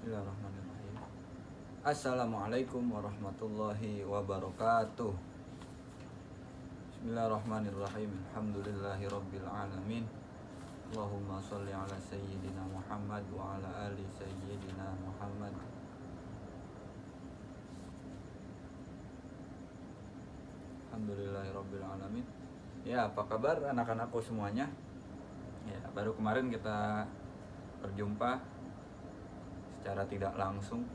Bismillahirrahmanirrahim. Assalamualaikum warahmatullahi wabarakatuh. Bismillahirrahmanirrahim. Alhamdulillahi rabbil alamin. Allahumma sholli ala sayyidina Muhammad wa ala ali sayyidina Muhammad. Alhamdulillahi rabbil alamin. Ya, apa kabar anak-anakku semuanya? Ya, baru kemarin kita berjumpa secara tidak langsung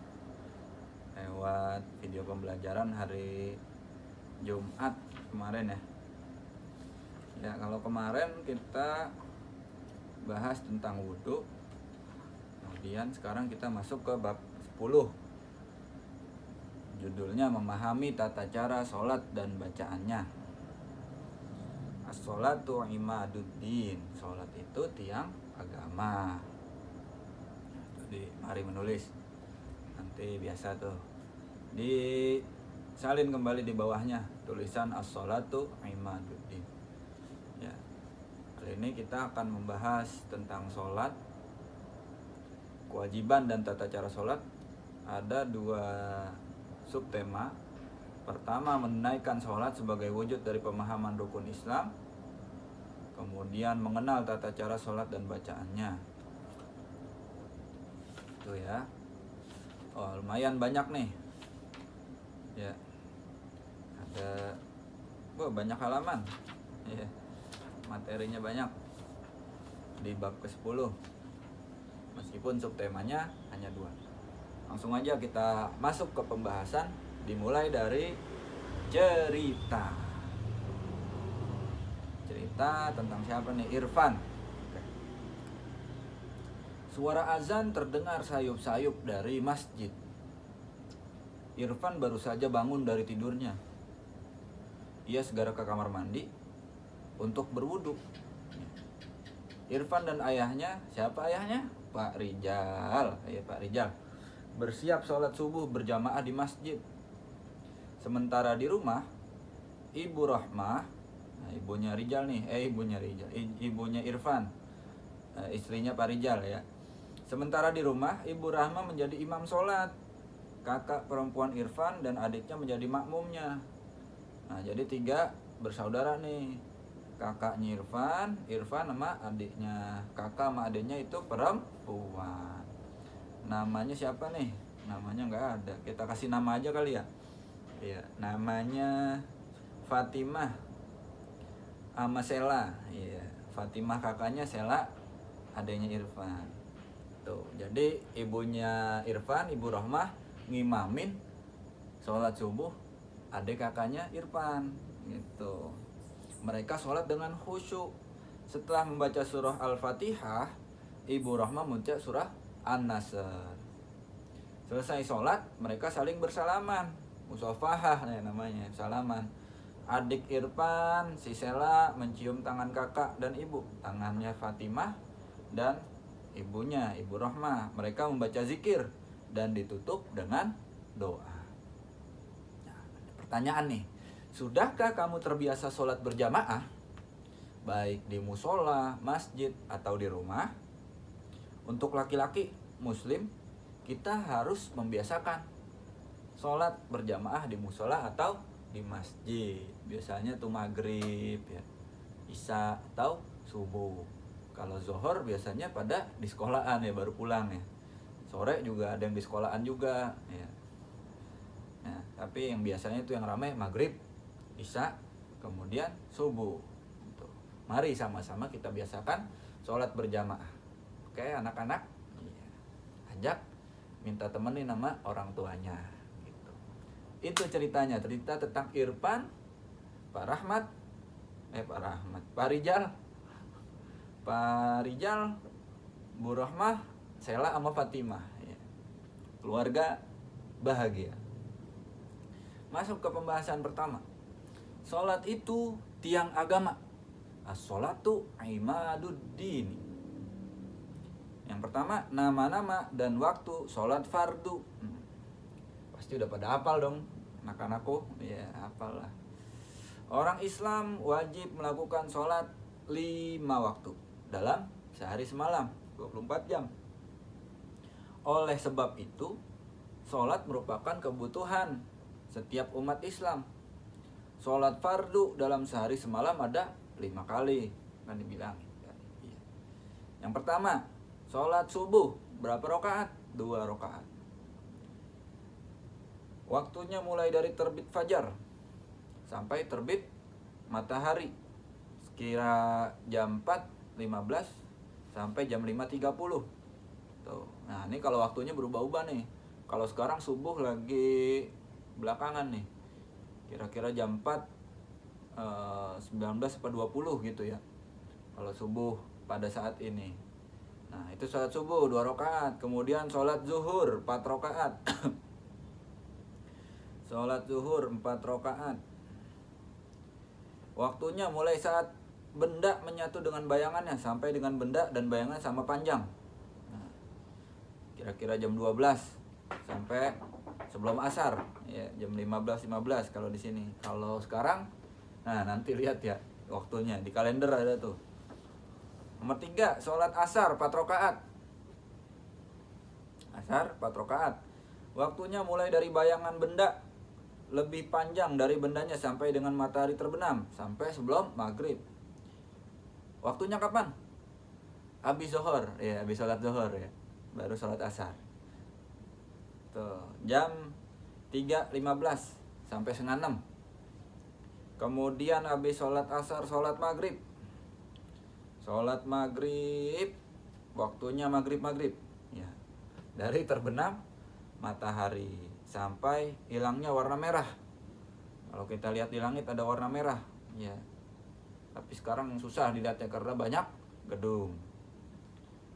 lewat video pembelajaran hari Jumat kemarin ya. Ya, kalau kemarin kita bahas tentang wudhu. Kemudian sekarang kita masuk ke bab 10. Judulnya memahami tata cara sholat dan bacaannya. As-sholatu imaduddin. Sholat itu tiang agama. Jadi mari menulis. Nanti biasa tuh disalin kembali di bawahnya tulisan as-sholatu imaduddin. Ya. Kali ini kita akan membahas tentang sholat, kewajiban dan tata cara sholat. Ada dua subtema. Pertama, menunaikan sholat sebagai wujud dari pemahaman rukun Islam. Kemudian mengenal tata cara sholat dan bacaannya. Itu ya. Oh, lumayan banyak nih. Ya. Ada banyak halaman. Ya. Materinya banyak di bab ke-10. Meskipun subtemanya hanya 2. Langsung aja kita masuk ke pembahasan, dimulai dari cerita. Cerita tentang siapa nih? Irfan. Suara azan terdengar sayup-sayup dari masjid. Irfan baru saja bangun dari tidurnya. Ia segera ke kamar mandi untuk berwudu. Irfan dan ayahnya, siapa ayahnya? Pak Rijal. Ya, Pak Rijal bersiap sholat subuh berjamaah di masjid. Sementara di rumah, Ibu Rahmah, ibunya Rijal nih, ibunya Irfan, istrinya Pak Rijal ya. Sementara di rumah, Ibu Rahmah menjadi imam sholat. Kakak perempuan Irfan dan adiknya menjadi makmumnya. Nah, jadi 3 bersaudara nih. Kakaknya Irfan sama adiknya. Kakak sama adiknya itu perempuan. Namanya siapa nih? Namanya nggak ada. Kita kasih nama aja kali ya. Iya, namanya Fatimah sama Sela. Iya, Fatimah kakaknya, Sela adiknya Irfan. Tuh, jadi ibunya Irfan, Ibu Rahmah ngimamin sholat subuh adik kakaknya Irfan gitu. Mereka sholat dengan khusyuk. Setelah membaca surah Al-Fatihah, Ibu Rahmah membaca surah An-Nasr. Selesai sholat, mereka saling bersalaman. Musafahah namanya, salaman. Adik Irfan, si Sela, mencium tangan kakak dan ibu. Tangannya Fatimah dan ibunya, Ibu Rahmah. Mereka membaca zikir dan ditutup dengan doa. Nah, pertanyaan nih, sudahkah kamu terbiasa sholat berjamaah? Baik di musola, masjid, atau di rumah? Untuk laki-laki muslim, kita harus membiasakan sholat berjamaah di musola atau di masjid. Biasanya tuh maghrib, ya, isya atau subuh. Kalau zohor biasanya pada di sekolahan ya, baru pulang ya. Sore juga ada yang di sekolahan juga ya. Nah, tapi yang biasanya itu yang ramai maghrib, isya, kemudian subuh. Mari sama-sama kita biasakan sholat berjamaah. Oke anak-anak, iya. Ajak, minta temenin sama orang tuanya gitu. Itu ceritanya, cerita tentang Irfan, Pak Rijal, Bu Rahmah, Sela sama Fatimah ya. Keluarga bahagia. Masuk ke pembahasan pertama. Sholat itu tiang agama. As-sholatu imaduddin. Yang pertama, nama-nama dan waktu sholat fardu. Pasti udah pada hafal dong anak-anakku. Ya, hafal lah. Orang Islam wajib melakukan sholat 5 waktu dalam sehari semalam, 24 jam. Oleh sebab itu, sholat merupakan kebutuhan setiap umat Islam. Sholat fardu dalam sehari semalam ada 5 kali, kan dibilang. Iya. Yang pertama, sholat subuh berapa rakaat? 2 rakaat. Waktunya mulai dari terbit fajar sampai terbit matahari, sekira jam 4.15 sampai jam 5.30. Tuh. Nah, ini kalau waktunya berubah-ubah nih. Kalau sekarang subuh lagi belakangan nih. Kira-kira jam 4 19 atau 20 gitu ya. Kalau subuh pada saat ini. Nah, itu sholat subuh 2 rakaat. Kemudian sholat zuhur 4 rakaat. Sholat zuhur 4 rakaat. Waktunya mulai saat benda menyatu dengan bayangannya sampai dengan benda dan bayangan sama panjang. Nah, kira-kira jam 12 sampai sebelum asar, ya, jam 15.15 kalau di sini. Kalau sekarang, nah nanti lihat ya waktunya di kalender ada tuh. Nomor 3, sholat asar 4 rakaat. Asar 4 rakaat. Waktunya mulai dari bayangan benda lebih panjang dari bendanya sampai dengan matahari terbenam, sampai sebelum maghrib. Waktunya kapan? Habis zuhur, ya, habis sholat zuhur ya, baru sholat asar. Tuh, jam 3.15 sampai setengah 6. Kemudian habis sholat asar, sholat maghrib. Sholat maghrib, waktunya maghrib ya, dari terbenam matahari sampai hilangnya warna merah. Kalau kita lihat di langit ada warna merah ya, tapi sekarang susah dilihatnya karena banyak gedung.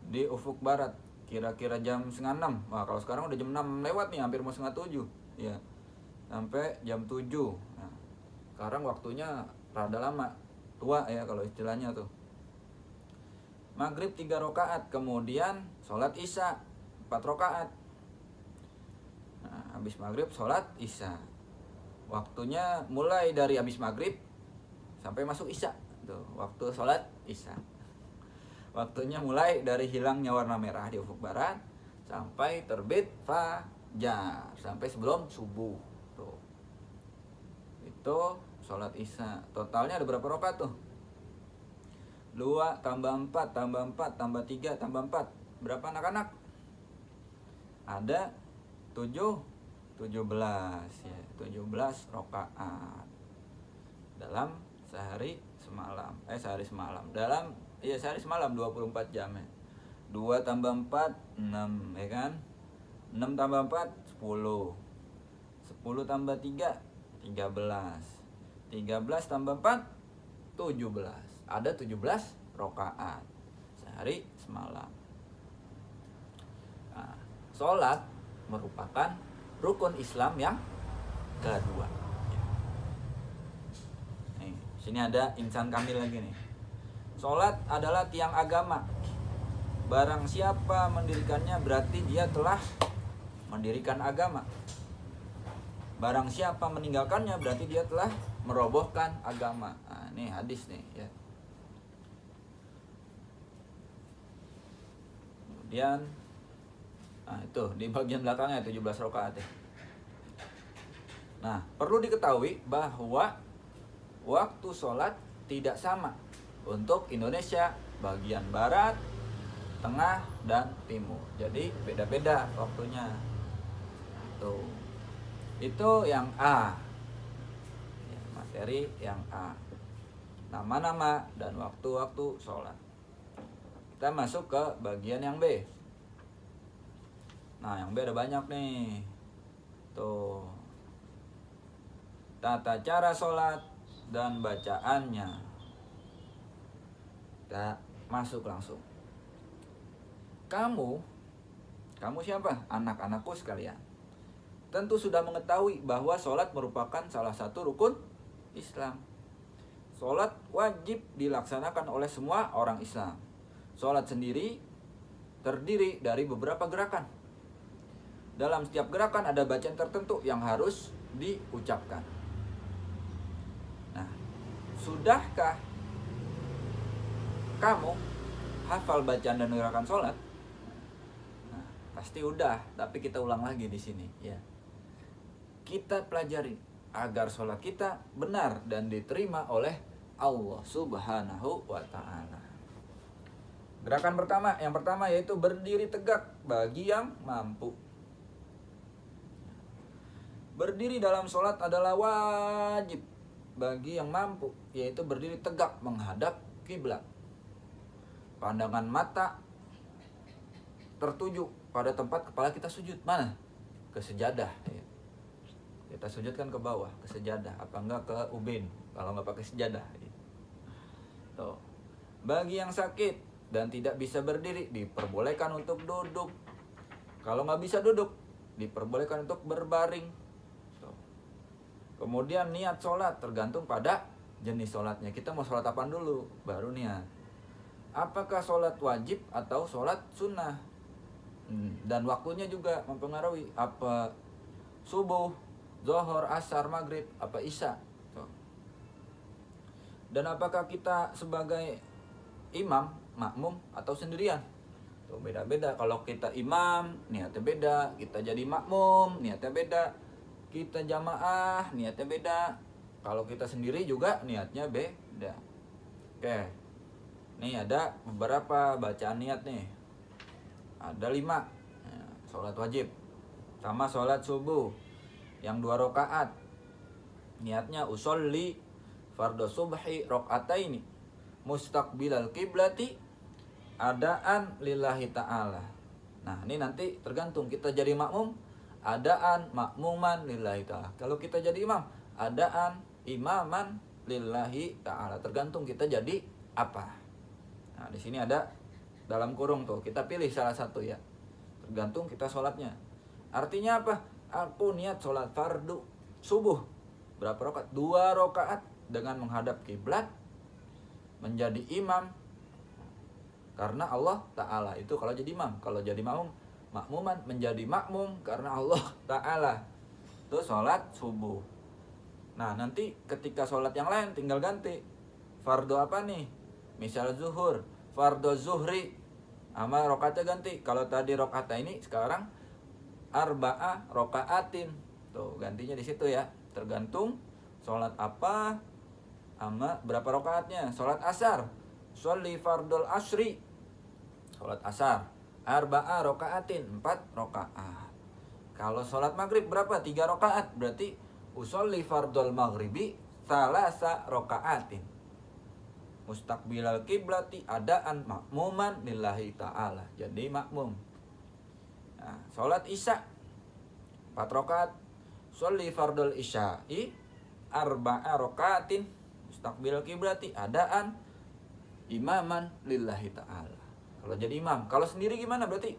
Di ufuk barat kira-kira jam setengah 6. Wah, kalau sekarang udah jam 6 lewat nih, hampir mau setengah 7 ya, sampai jam 7. Nah, sekarang waktunya rada lama, tua ya kalau istilahnya tuh. Maghrib 3 rakaat, kemudian sholat isya 4 rakaat. Nah, habis maghrib sholat isya. Waktunya mulai dari habis maghrib sampai masuk isya. Tuh, waktu sholat isya. Waktunya mulai dari hilangnya warna merah di ufuk barat sampai terbit fajar, sampai sebelum subuh. Tuh. Itu sholat isya. Totalnya ada berapa rakaat tuh? 2 tambah 4 tambah 4 tambah 3 tambah 4. Berapa anak-anak? Ada 17 ya, 17 rakaat dalam sehari semalam. Sehari semalam. Dalam sehari semalam 24 jam ya. 2 tambah 4 6 ya kan? 6 tambah 4 10. 10 tambah 3 13. 13 tambah 4 17. Ada 17 rakaat sehari semalam. Nah, sholat merupakan rukun Islam yang kedua. Nih, sini ada insan kamil lagi nih. Sholat adalah tiang agama. Barang siapa mendirikannya berarti dia telah mendirikan agama. Barang siapa meninggalkannya berarti dia telah merobohkan agama. Nah, ini hadis nih ya. Kemudian itu di bagian belakangnya 17 rakaat ya. Nah, perlu diketahui bahwa waktu sholat tidak sama untuk Indonesia bagian barat, tengah, dan timur. Jadi beda-beda waktunya. Tuh. Itu yang A. Ya, materi yang A. Nama-nama dan waktu-waktu sholat. Kita masuk ke bagian yang B. Nah, yang B ada banyak nih. Tuh. Tata cara sholat dan bacaannya. Kita masuk langsung. Kamu siapa? Anak-anakku sekalian. Tentu sudah mengetahui bahwa sholat merupakan salah satu rukun Islam. Sholat wajib dilaksanakan oleh semua orang Islam. Sholat sendiri terdiri dari beberapa gerakan. Dalam setiap gerakan ada bacaan tertentu yang harus diucapkan. Nah, sudahkah kamu hafal bacaan dan gerakan sholat? Nah, Pasti udah, tapi kita ulang lagi di sini ya. Kita pelajari agar sholat kita benar dan diterima oleh Allah Subhanahu wa taala. Gerakan pertama, yang pertama yaitu berdiri tegak bagi yang mampu. Berdiri dalam sholat adalah wajib bagi yang mampu, yaitu berdiri tegak menghadap kiblat. Pandangan mata tertuju pada tempat kepala kita sujud. Mana? Ke sejadah ya. Kita sujudkan ke bawah, ke sejadah. Apa enggak ke ubin kalau enggak pakai sejadah ya. Tuh. Bagi yang sakit dan tidak bisa berdiri, diperbolehkan untuk duduk. Kalau nggak bisa duduk, diperbolehkan untuk berbaring. Tuh. Kemudian niat sholat tergantung pada jenis sholatnya. Kita mau sholat apaan dulu, baru niat. Apakah sholat wajib atau sholat sunnah? Dan waktunya juga mempengaruhi. Apa subuh, zuhur, asar, maghrib, apa isya. Tuh. Dan apakah kita sebagai imam, makmum, atau sendirian? Tuh, beda-beda. Kalau kita imam, niatnya beda. Kita jadi makmum, niatnya beda. Kita jamaah, niatnya beda. Kalau kita sendiri juga niatnya beda. Oke. Nih ada beberapa bacaan niat nih. Ada 5 ya, sholat wajib sama sholat subuh yang 2 rakaat. Niatnya usolli fardhu subhi rakaataini mustaqbilal qiblati adaan lillahi ta'ala. Nah ini nanti tergantung kita jadi makmum, adaan makmuman lillahi ta'ala. Kalau kita jadi imam, adaan imaman lillahi ta'ala. Tergantung kita jadi apa. Nah di sini ada dalam kurung tuh, kita pilih salah satu ya. Tergantung kita sholatnya. Artinya apa? Aku niat sholat fardu subuh. Berapa rakaat? 2 rakaat dengan menghadap kiblat, menjadi imam karena Allah Ta'ala. Itu kalau jadi imam. Kalau jadi makmuman menjadi makmum karena Allah Ta'ala. Itu sholat subuh. Nah nanti ketika sholat yang lain tinggal ganti. Fardu apa nih? Misal zuhur, fardu zuhri, sama rokaatnya ganti. Kalau tadi rokaatnya ini, sekarang arba'a rokaatin. Tuh gantinya di situ ya. Tergantung sholat apa sama berapa rokaatnya. Sholat asar, sholli fardul asri, sholat asar arba'a rokaatin, 4 rokaat. Kalau sholat maghrib berapa? 3 rokaat. Berarti usolli fardul maghribi salasa rokaatin mustaqbilal kiblati adaan makmuman lillahi ta'ala. Jadi makmum. Nah, sholat isya 4 rakaat. Sholli fardul isya'i arba'a rakaatin mustaqbilal kiblati adaan imaman lillahi ta'ala. Kalau jadi imam. Kalau sendiri gimana berarti?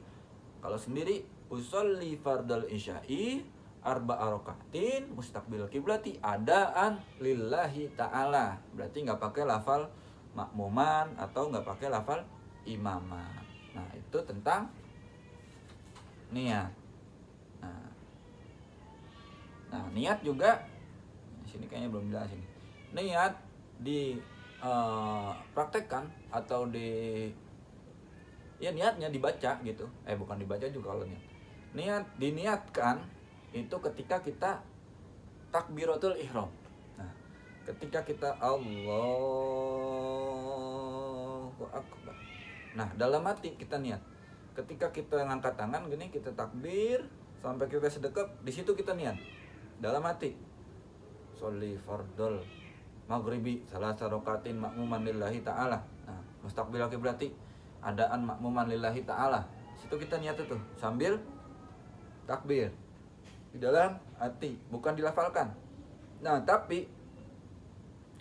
Kalau sendiri usolli fardul isya'i arba'a rakaatin mustaqbilal kiblati adaan lillahi ta'ala. Berarti nggak pakai lafal makmuman atau nggak pakai lafal imaman. Nah itu tentang niat. Nah niat juga di sini kayaknya belum jelas ini. Niat di praktekkan atau niatnya dibaca gitu. Bukan dibaca juga kalau niat. Niat diniatkan itu ketika kita takbiratul ihram. Nah ketika kita Allahu Akbar. Nah dalam hati kita niat. Ketika kita ngangkat tangan gini, kita takbir sampai kita sedekap, di situ kita niat dalam hati. Sholli fardul maghribi salasa rakaatin makmuman lillahi ta'ala. Nah mustaqbilal kiblati adaan makmuman lillahi ta'ala. Di situ kita niat itu sambil takbir di dalam hati, bukan dilafalkan. Nah tapi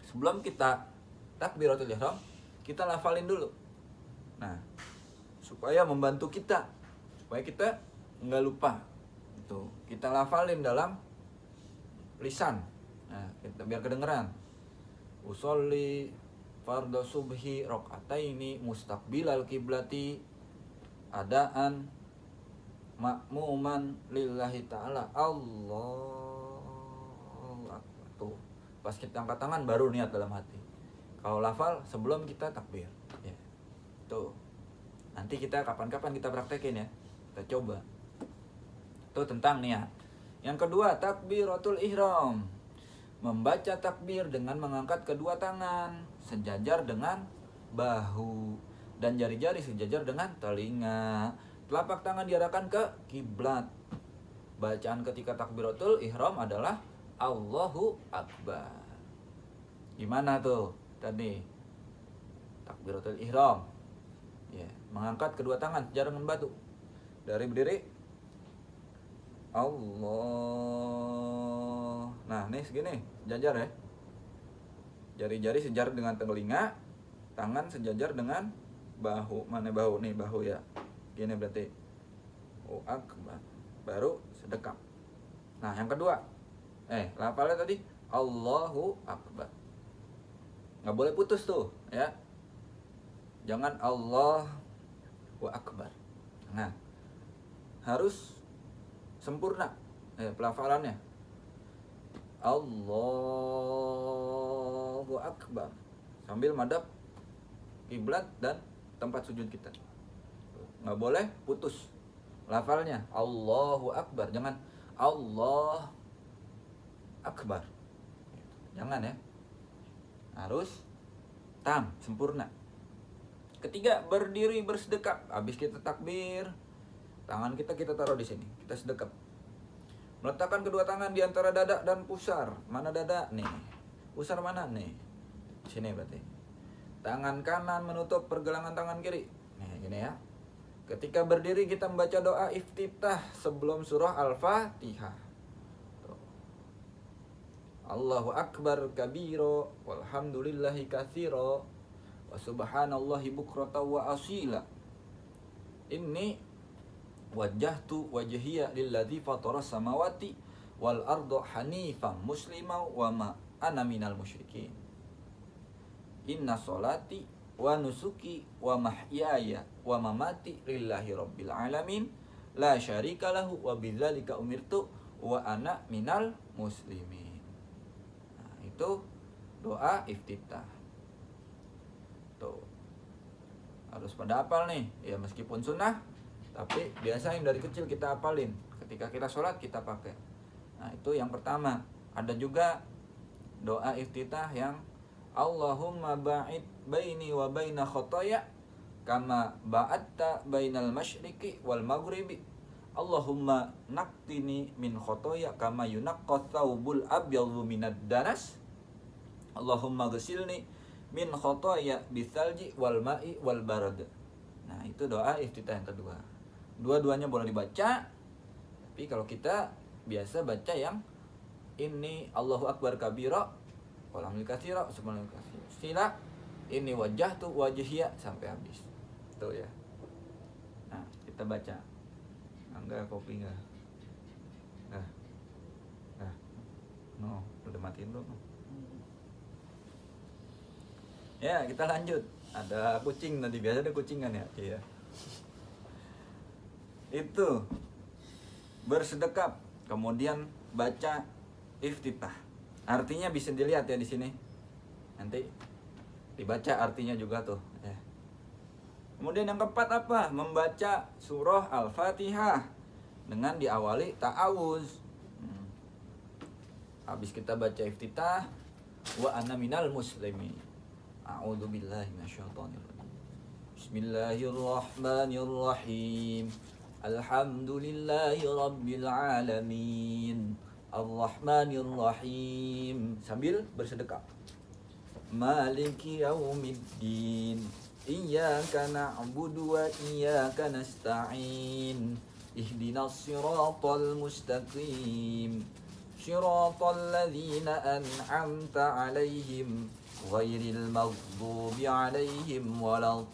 sebelum kita takbiratul ihram, kita lafalin dulu. Nah, supaya membantu kita, supaya kita nggak lupa. Itu kita lafalin dalam lisan. Nah, kita biar kedengeran. Usolli fardhu subhi rakaataini mustaqbilal kiblati adaan makmuman lillahi ta'ala. Allah. Tuh. Pas kita angkat tangan baru niat dalam hati. Kalau lafal sebelum kita takbir ya. Tuh. Nanti kita kapan-kapan kita praktekin ya. Kita coba. Itu tentang niat. Yang kedua, takbiratul ihram. Membaca takbir dengan mengangkat kedua tangan sejajar dengan bahu dan jari-jari sejajar dengan telinga. Telapak tangan diarahkan ke kiblat. Bacaan ketika takbiratul ihram adalah Allahu Akbar. Gimana tuh tadi? Takbiratul ihram. Ya, mengangkat kedua tangan sejajar dengan batu. Dari berdiri Allah. Nah, nih segini, jajar ya. Jari-jari sejajar dengan telinga, tangan sejajar dengan bahu. Mana bahu nih? Bahu ya. Gini berarti. Oh, akbar. Baru sedekap. Nah, yang kedua. Lafalnya tadi Allahu Akbar. Nggak boleh putus tuh, ya. Jangan Allahu Akbar. Nah, harus sempurna pelafalannya. Allahu Akbar sambil madhab kiblat dan tempat sujud kita. Nggak boleh putus lafalnya. Allahu Akbar, jangan Allah Akbar, jangan ya. Harus tam, sempurna. Ketiga, berdiri bersedekap. Habis kita takbir, tangan kita taruh di sini. Kita sedekap. Meletakkan kedua tangan di antara dada dan pusar. Mana dada? Nih. Pusar mana? Nih. Sini berarti. Tangan kanan menutup pergelangan tangan kiri. Nih, gini ya. Ketika berdiri kita membaca doa iftitah sebelum surah Al-Fatihah. Tuh. Allahu Akbar kabiro walhamdulillahi katsiro wa subhanallahi bukrata wa asila. Ini wajjahtu wajhiya lilladzi fatara samawati wal arda hanifan muslima wa ma ana minal musyrikin. Inna sholati wa nusuki wa mahyaya wa mamati lillahi rabbil alamin la syarika lahu wa bidzalika umirtu wa ana minal muslimin. Nah, itu doa iftitah. Tuh. Harus pada hafal nih. Ya meskipun sunnah, tapi biasa yang dari kecil kita hafalin. Ketika kita sholat kita pakai. Nah, itu yang pertama. Ada juga doa iftitah yang Allahumma ba'id baini wa baina khotoya kama ba'atta bainal masyriqi wal maghribi. Allahumma naktini min khotoya kama yunaqqat thawbul abyadhu minad danas. Allahumma ghasilni min khotoya bithalji wal ma'i wal barad. Nah, itu doa iftitah yang kedua. Dua-duanya boleh dibaca, tapi kalau kita biasa baca yang ini Allahu Akbar kabira walhamdulillah katsira subhanallah sila ini wajjahtu wajhiya sampai habis. Tuh ya. Nah, kita baca. Enggak kopi enggak. Nah. No, udah matiin belum? Ya, kita lanjut. Ada kucing nanti, biasa ada kucing kan ya? Iya. Itu bersedekap, kemudian baca iftitah. Artinya bisa dilihat ya di sini. Nanti dibaca artinya juga tuh. Ya. Kemudian yang keempat apa? Membaca surah Al-Fatihah dengan diawali ta'awuz. Habis kita baca iftitah, wa ana minal muslimin. A'udzu billahi minasyaitonir rajim. Bismillahirrahmanirrahim. Alhamdulillahi rabbil alamin. Ar-Rahmanir-Rahim. Sambil bersedekap. Maliki yaumiddin. Iyyaka na'budu wa iyyaka nasta'in. Ihdinas siratal mustaqim. Siratal ladzina an'amta 'alaihim ghairil maghdubi 'alaihim waladdallin.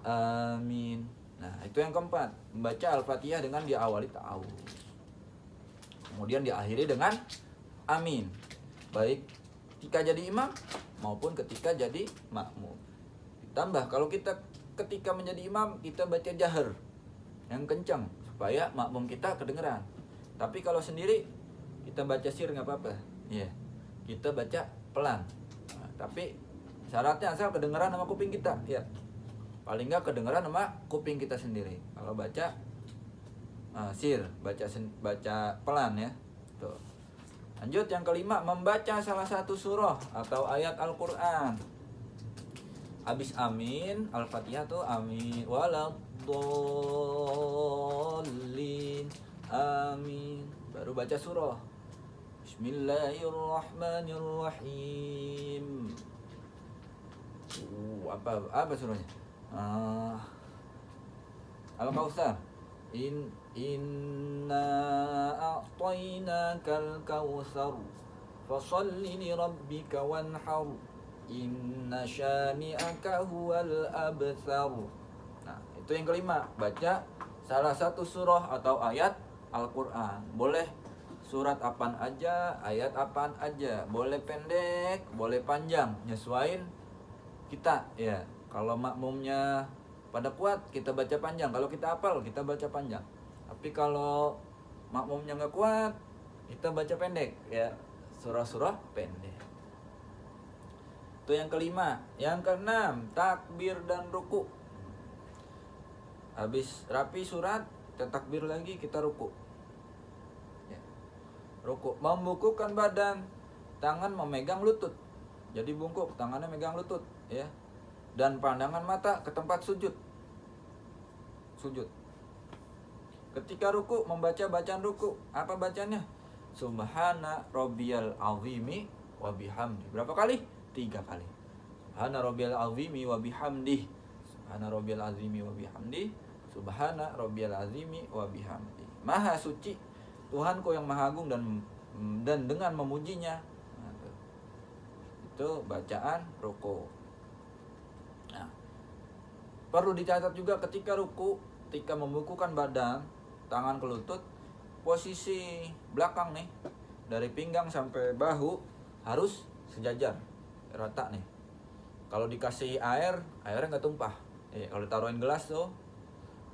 Amin. Nah, itu yang keempat, membaca Al-Fatihah dengan diawali ta'awuz. Kemudian diakhiri dengan amin. Baik ketika jadi imam maupun ketika jadi makmum. Ditambah kalau kita ketika menjadi imam kita baca jahar yang kencang supaya makmum kita kedengeran. Tapi kalau sendiri kita baca sir nggak apa-apa. Iya. Kita baca pelan. Nah, tapi Syaratnya asal kedengeran sama kuping kita, ya. Paling nggak kedengeran sama kuping kita sendiri. Kalau baca baca pelan ya. Tuh. Lanjut yang kelima, membaca salah satu surah atau ayat Al-Qur'an. Habis amin, Al-Fatihah tuh amin, waladdallin, amin. Baru baca surah. Bismillahirrahmanirrahim. Apa surahnya? Al-Kautsar. Inna a'tainakal kautsar fasholli li rabbika wanhar inna syani'aka huwal abthar. Nah, itu yang kelima, baca salah satu surah atau ayat Al-Qur'an. Boleh surat apaan aja, ayat apaan aja, boleh pendek, boleh panjang, nyesuain kita ya. Kalau makmumnya pada kuat, kita baca panjang. Kalau kita hafal, kita baca panjang. Tapi kalau makmumnya nggak kuat, kita baca pendek ya, surah-surah pendek. Itu yang kelima. Yang keenam, takbir dan ruku. Habis rapi surat, kita takbir lagi, kita ruku. Ya. Ruku, membukukan badan, tangan memegang lutut. Jadi bungkuk, tangannya megang lutut ya. Dan pandangan mata ke tempat sujud. Ketika ruku, membaca bacaan ruku. Apa bacanya? Subhana rabbiyal azimi wa bihamdi. Berapa kali? 3 kali. Subhana rabbiyal azimi wa bihamdi. Subhana rabbiyal azimi wa bihamdi. Subhana rabbiyal azimi wa bihamdi. Maha suci Tuhanku yang maha agung dan dengan memujinya. Nah, itu bacaan ruku. Nah, perlu dicatat juga ketika ruku, ketika membukukan badan, tangan ke lutut, posisi belakang nih, dari pinggang sampai bahu harus sejajar, rata nih. Kalau dikasih airnya nggak tumpah. Kalau taruhin gelas tuh,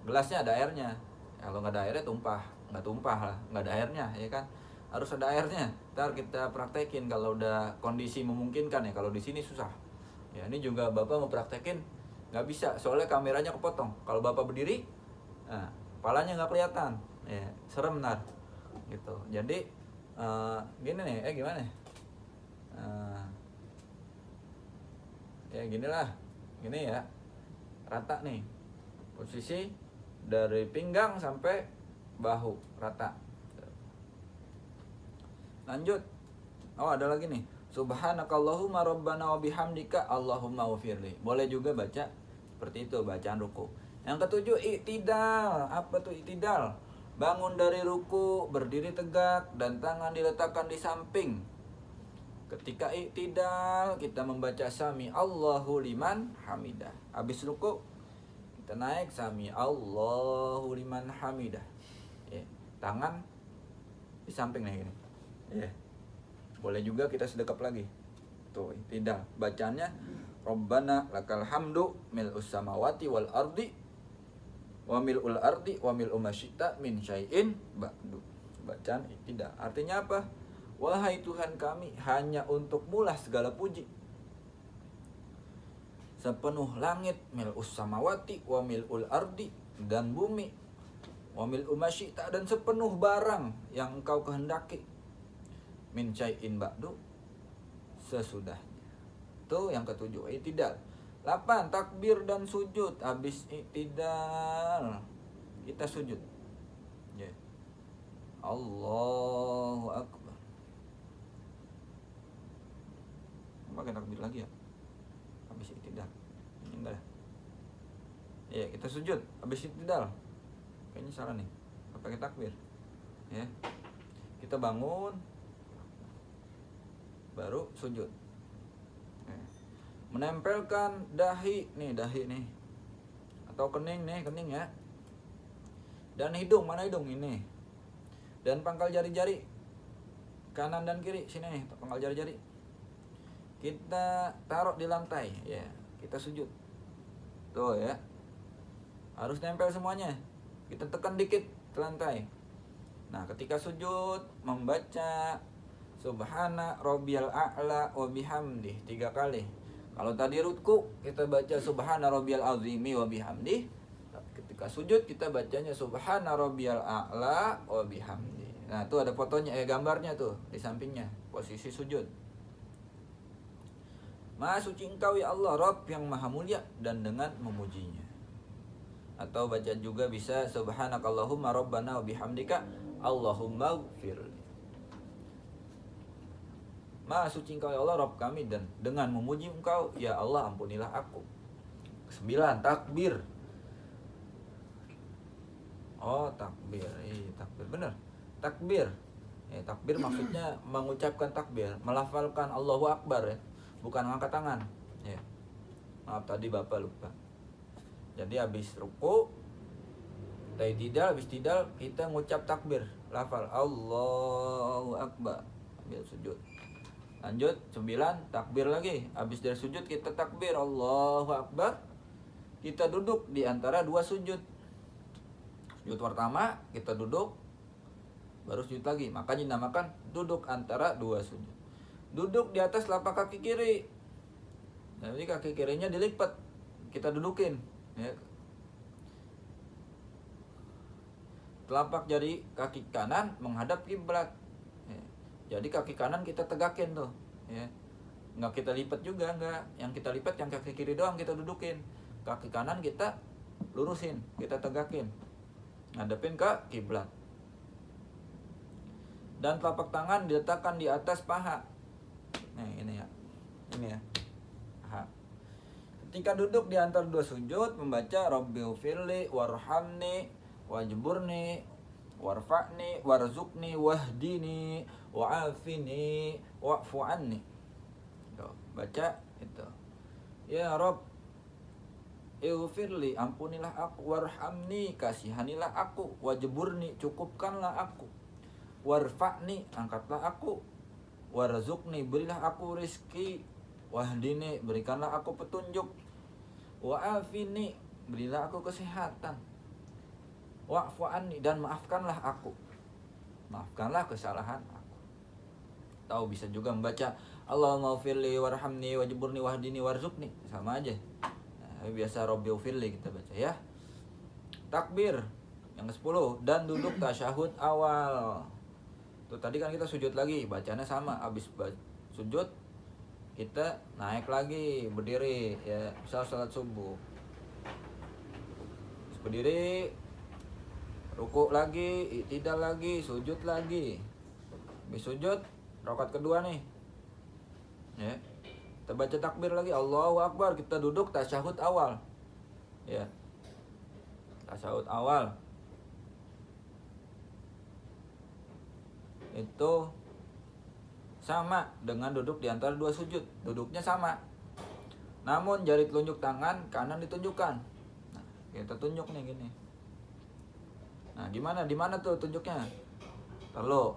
gelasnya ada airnya. Kalau nggak ada airnya nggak tumpah lah, nggak ada airnya, ya kan? Harus ada airnya. Ntar kita praktekin kalau udah kondisi memungkinkan ya. Kalau di sini susah. Ya, ini juga Bapak mau praktekin nggak bisa, soalnya kameranya kepotong. Kalau Bapak berdiri, kepalanya nggak kelihatan, ya, serem ntar, gitu. Jadi gini nih, gimana? Ya ginilah, gini ya, rata nih, posisi dari pinggang sampai bahu rata. Lanjut, ada lagi nih. Subhanakallahumma rabbana wa bihamdika Allahumma ghfirli. Boleh juga baca seperti itu bacaan ruku. Yang ketujuh, i'tidal. Apa tuh i'tidal? Bangun dari ruku, berdiri tegak dan tangan diletakkan di samping. Ketika i'tidal, kita membaca sami Allahu liman hamidah. Habis ruku, kita naik sami Allahu liman hamidah. Ya, tangan di samping nih gini. Ya. Boleh juga kita sedekap lagi. Tuh, tidak. Bacanya Rabbana lakal hamdu mil'us samawati wal ardi wa mil'ul ardi wa mil'u ma syi'ta min syai'in ba'du. Bacaan tidak. Artinya apa? Wahai Tuhan kami, hanya untukmu lah segala puji. Sepenuh langit mil'us samawati wa mil'ul ardi, dan bumi wa mil'u ma syi'ta, dan sepenuh barang yang engkau kehendaki. Min syai'in ba'du, sesudahnya. Itu yang ketujuh, i'tidal. 8, takbir dan sujud. Habis i'tidal, kita sujud. Yeah. Allahu Akbar. Pakai takbir lagi ya? Habis i'tidal. Ini enggak ya? Ya, kita sujud. Habis i'tidal. Kayaknya salah nih. Pakai takbir. Ya. Kita bangun, baru sujud. Menempelkan dahi nih atau kening ya, dan hidung. Mana hidung? Ini. Dan pangkal jari-jari kanan dan kiri sini nih, pangkal jari-jari kita taruh di lantai ya, kita sujud tuh ya, harus nempel semuanya. Kita tekan dikit ke lantai. Nah, ketika sujud membaca Subhana rabbiyal a'la wa bihamdih 3 kali. Kalau tadi ruku kita baca subhana rabbiyal azimi wa bihamdi. Ketika sujud kita bacanya subhana rabbiyal a'la wa bihamdi. Nah, tuh ada fotonya, gambarnya tuh di sampingnya, posisi sujud. Maha suci Engkau ya Allah, Rabb yang maha mulia, dan dengan memujinya. Atau baca juga bisa subhanakallahumma rabbana wa bihamdika Allahumma gfirli. Maha suci Engkau ya Allah, Rabb kami, dan dengan memuji Engkau ya Allah, ampunilah aku. 9. Takbir. Oh, takbir. Takbir benar. Takbir. Takbir maksudnya mengucapkan takbir, melafalkan Allahu Akbar ya. Bukan angkat tangan. Ya. Maaf tadi Bapak lupa. Jadi habis ruku, habis tidal kita ngucap takbir, lafal Allahu Akbar, ambil sujud. Lanjut 9, takbir lagi. Habis dari sujud kita takbir Allahu Akbar. Kita duduk di antara dua sujud. Sujud pertama kita duduk, baru sujud lagi. Makanya dinamakan duduk antara dua sujud. Duduk di atas telapak kaki kiri. Jadi kaki kirinya dilipat, kita dudukin. Ya. Telapak jari kaki kanan menghadap kiblat. Ya. Jadi kaki kanan kita tegakin tuh. Ya. Nggak kita lipat juga, nggak. Yang kita lipat yang kaki kiri doang kita dudukin. Kaki kanan kita lurusin, kita tegakin. Ngadepin ke kiblat. Dan telapak tangan diletakkan di atas paha. Nah, ini ya. Ini ya. Paha. Ketika duduk di antara dua sujud membaca Rabbighfirli warhamni wajburni warfa'ni warzuqni wahdini wa'afini wa'fu anni. Tuh, baca itu. Ya Rabb, Ighfirli, ampunilah aku, warhamni, kasihanilah aku, wajburni, cukupkanlah aku, warfa'ni, angkatlah aku, warzuqni, berilah aku rizki, wahdini, berikanlah aku petunjuk, wa'afini, berilah aku kesehatan, wa'fu anni, dan maafkanlah aku, maafkanlah kesalahan aku. Tahu bisa juga membaca Allahumma ghfirli warhamni wajburni wahdini warzuqni, sama aja. Biasa Rabbighfirli kita baca ya. Takbir yang ke-10 dan duduk tasyahud awal. Tuh tadi kan kita sujud lagi, bacanya sama. Habis sujud kita naik lagi, berdiri ya, misal salat subuh. Terus berdiri, ruku lagi, i'tidal lagi, sujud lagi. Habis sujud, rakaat kedua nih. Ya. Kita baca takbir lagi, Allahu Akbar, kita duduk tasyahud awal. Ya. Tasyahud awal. Itu sama dengan duduk di antara dua sujud. Duduknya sama. Namun jari telunjuk tangan kanan ditunjukkan. Nah, kita tunjuk nih gini. Nah, di mana tuh tunjuknya? Lalu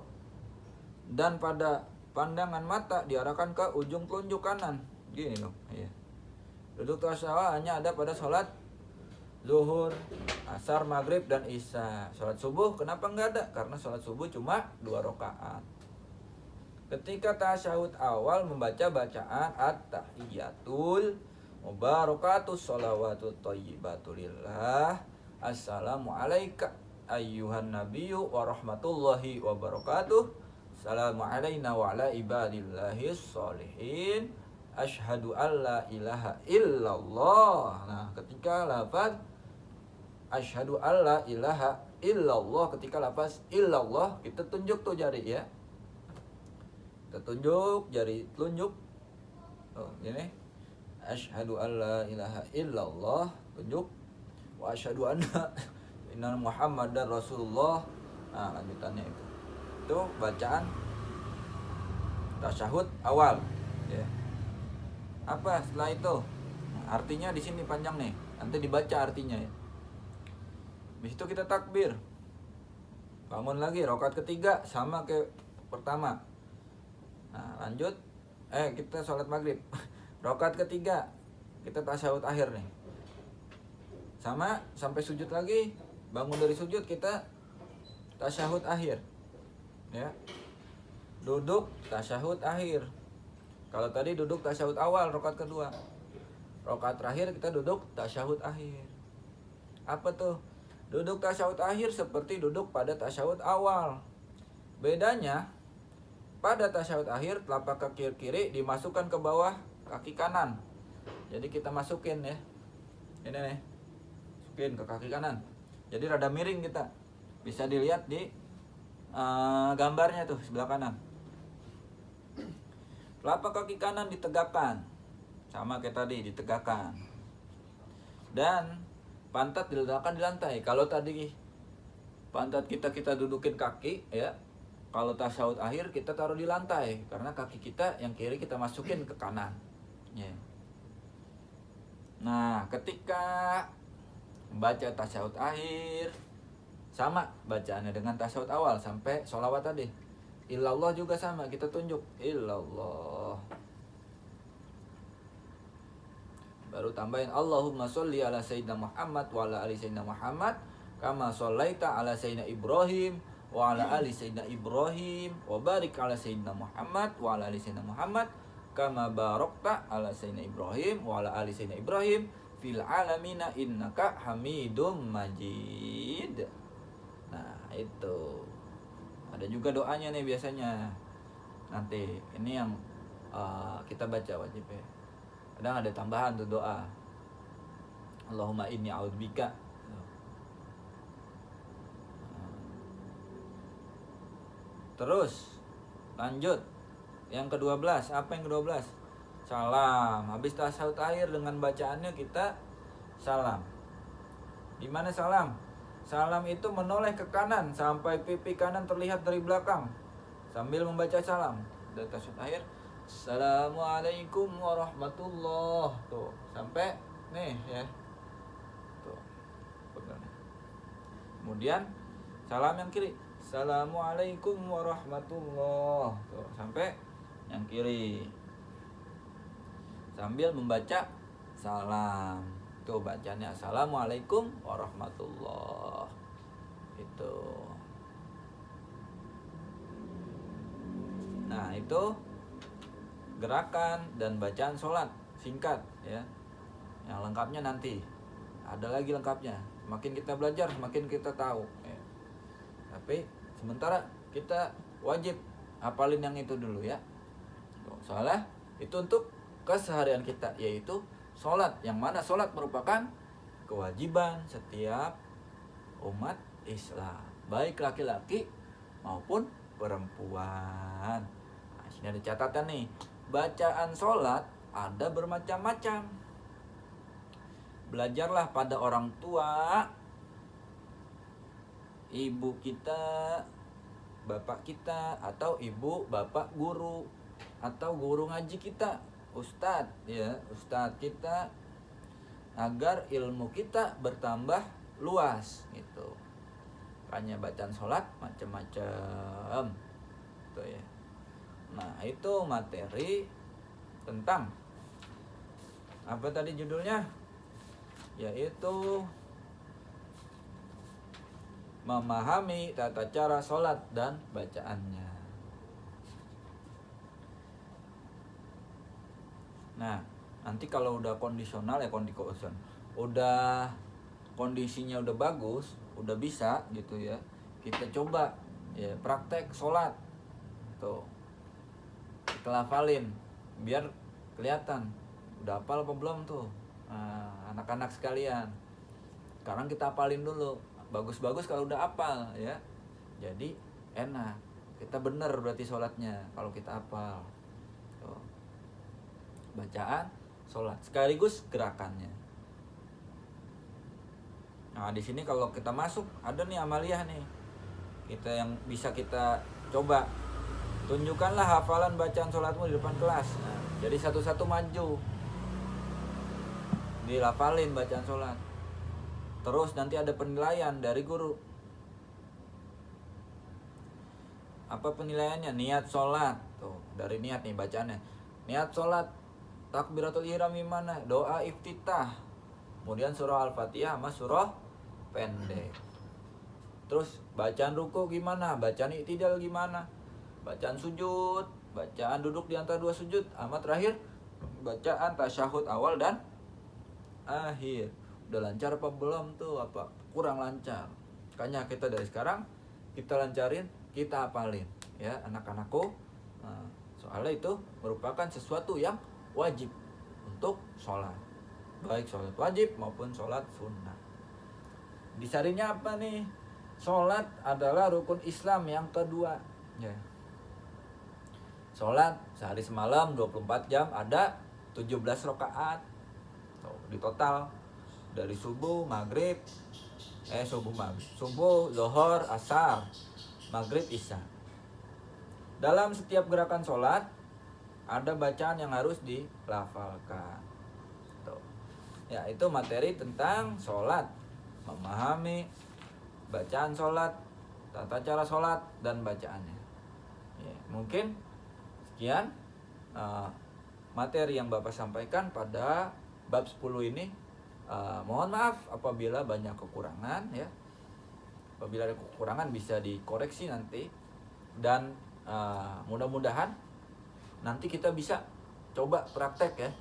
dan pada pandangan mata diarahkan ke ujung telunjuk kanan. Gini dong. Iya. Duduk tasyahud hanya ada pada sholat zuhur, asar, maghrib, dan isya. Sholat subuh kenapa enggak ada? Karena sholat subuh cuma 2 rakaat. Ketika tasyahud awal membaca bacaan at-tahiyyatul mubarakatus sholawatut thayyibatulillah. Assalamu alayka ayyuhan nabiyyu wa rahmatullahi wa barakatuh. Assalamu alayna wa ala ibadillahis sholihin. Asyhadu an la ilaha illallah. Nah, ketika lafaz asyhadu an la ilaha illallah, ketika lafaz illallah kita tunjuk tuh jari ya. Kita tunjuk jari telunjuk. Oh, gini. Asyhadu an la ilaha illallah, tunjuk. Wa asyhadu anna Muhammadar Rasulullah. Nah, lanjutannya itu. Itu bacaan tasyahud awal ya. Apa setelah itu? Nah, artinya di sini panjang nih. Nanti dibaca artinya ya. Habis itu kita takbir. Bangun lagi rakaat ketiga sama kayak pertama. Nah, lanjut kita sholat maghrib. Rakaat ketiga kita tasyahud akhir nih. Sama sampai sujud lagi. Bangun dari sujud kita tasyahud akhir. Ya. Duduk tasyahud akhir. Kalau tadi duduk tasyahud awal rakaat kedua. Rakaat terakhir kita duduk tasyahud akhir. Apa tuh? Duduk tasyahud akhir seperti duduk pada tasyahud awal. Bedanya pada tasyahud akhir telapak kaki kiri dimasukkan ke bawah kaki kanan. Jadi kita masukin ya. Ini nih. Masukin ke kaki kanan. Jadi rada miring kita. Bisa dilihat di gambarnya tuh sebelah kanan. Telapak kaki kanan ditegakkan. Sama kayak tadi ditegakkan. Dan pantat diletakkan di lantai. Kalau tadi pantat kita dudukin kaki ya. Kalau tasyahud akhir kita taruh di lantai karena kaki kita yang kiri kita masukin ke kanan. Ya. Nah, ketika membaca tasyahud akhir sama bacaannya dengan tasyahud awal sampai sholawat tadi. Illallah juga sama, kita tunjuk illallah. Baru tambahin Allahumma sholli ala sayyidina Muhammad wa ala ali sayyidina Muhammad kama shallaita ala sayyidina Ibrahim wa ala ali sayyidina Ibrahim wa barik ala sayyidina Muhammad wa ala ali sayyidina Muhammad kama barakta ala sayyidina Ibrahim wa ala ali sayyidina Ibrahim fil alamina innaka Hamidum Majid. Nah, itu. Ada juga doanya nih biasanya. Nanti ini yang kita baca wajib ya. Kadang ada tambahan tuh doa. Allahumma inni a'udzubika. Terus lanjut. Yang ke-12, apa yang ke-12? Salam. Habis tasyahud akhir dengan bacaannya kita salam. Di mana salam? Salam itu menoleh ke kanan sampai pipi kanan terlihat dari belakang sambil membaca salam. Dan tasyahud akhir, Assalamualaikum warahmatullah. Tuh, sampai nih ya. Tuh. Pegang. Kemudian salam yang kiri. Assalamualaikum warahmatullah. Tuh, sampai yang kiri. Sambil membaca salam. Tuh bacanya Assalamualaikum warahmatullah. Itu. Nah, itu gerakan dan bacaan sholat singkat ya. Yang lengkapnya nanti. Ada lagi lengkapnya. Semakin kita belajar, semakin kita tahu ya. Tapi sementara kita wajib hafalin yang itu dulu ya. Soalnya itu untuk keseharian kita, yaitu sholat, yang mana sholat merupakan kewajiban setiap umat Islam, baik laki-laki maupun perempuan. Nah, sini ada catatan nih, bacaan sholat ada bermacam-macam. Belajarlah pada orang tua, ibu kita, bapak kita, atau ibu bapak guru, atau guru ngaji kita, ustadz ya, ustadz kita, agar ilmu kita bertambah luas gitu. Makanya bacaan sholat macam-macam gitu ya. Nah, itu materi tentang apa tadi judulnya, yaitu memahami tata cara sholat dan bacaannya. Nah, nanti kalau udah kondisional ya udah kondisinya udah bagus, udah bisa gitu ya, kita coba ya praktek sholat tuh, kita hafalin biar kelihatan udah hafal apa belum tuh. Nah, anak-anak sekalian, sekarang kita hafalin dulu, bagus-bagus kalau udah hafal ya, jadi enak, kita bener berarti sholatnya kalau kita hafal tuh. Bacaan sholat sekaligus gerakannya. Nah, di sini kalau kita masuk ada nih amaliyah nih, kita yang bisa kita coba. Tunjukkanlah hafalan bacaan sholatmu di depan kelas. Nah, jadi satu-satu maju, dilafalin bacaan sholat. Terus nanti ada penilaian dari guru. Apa penilaiannya? Niat sholat. Tuh, dari niat nih bacaannya. Niat sholat, takbiratul ihram gimana? Doa iftitah. Kemudian surah Al-Fatihah sama surah pendek. Terus bacaan ruku gimana? Bacaan i'tidal gimana? Bacaan sujud bacaan duduk di antara dua sujud, sama terakhir bacaan tasyahud awal dan akhir. Udah lancar apa belum tuh? Apa kurang lancar? Makanya kita dari sekarang kita lancarin, kita hafalin ya anak-anakku. Nah, soalnya itu merupakan sesuatu yang wajib untuk sholat, baik sholat wajib maupun sholat sunnah. Disarinya apa nih? Sholat adalah rukun Islam yang kedua ya. Sholat sehari semalam 24 jam ada 17 rakaat di total, dari subuh, maghrib, subuh, zuhur, asar, maghrib, isya. Dalam setiap gerakan sholat ada bacaan yang harus dilafalkan. Tuh. Ya, itu materi tentang sholat, memahami bacaan sholat, tata cara sholat dan bacaannya. Ya, mungkin sekian materi yang Bapak sampaikan pada bab 10 ini. Mohon maaf apabila banyak kekurangan ya. Apabila ada kekurangan bisa dikoreksi nanti. Dan mudah-mudahan nanti kita bisa coba praktek ya.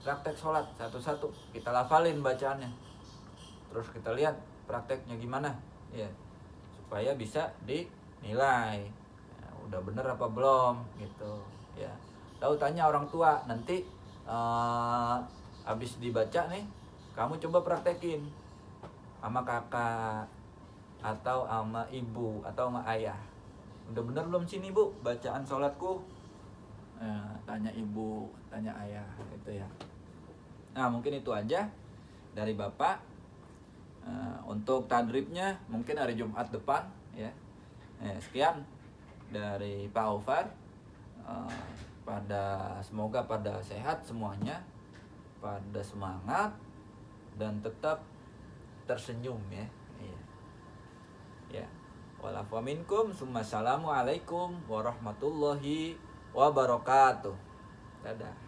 Praktek sholat satu-satu. Kita lafalin bacaannya. Terus kita lihat prakteknya gimana ya. Supaya bisa dinilai. Ya, udah bener apa belum gitu ya. Tahu tanya orang tua nanti habis dibaca nih, kamu coba praktekin sama kakak atau sama ibu atau sama ayah. Udah bener belum sini bu bacaan sholatku? Tanya ibu, tanya ayah gitu ya. Nah mungkin itu aja dari Bapak. Untuk tadribnya mungkin hari Jumat depan ya. Sekian dari Pak Aufar. Semoga pada sehat semuanya, pada semangat dan tetap tersenyum ya. Ya. Walafu minkum, assalamualaikum warahmatullahi wabarakatuh. Dadah.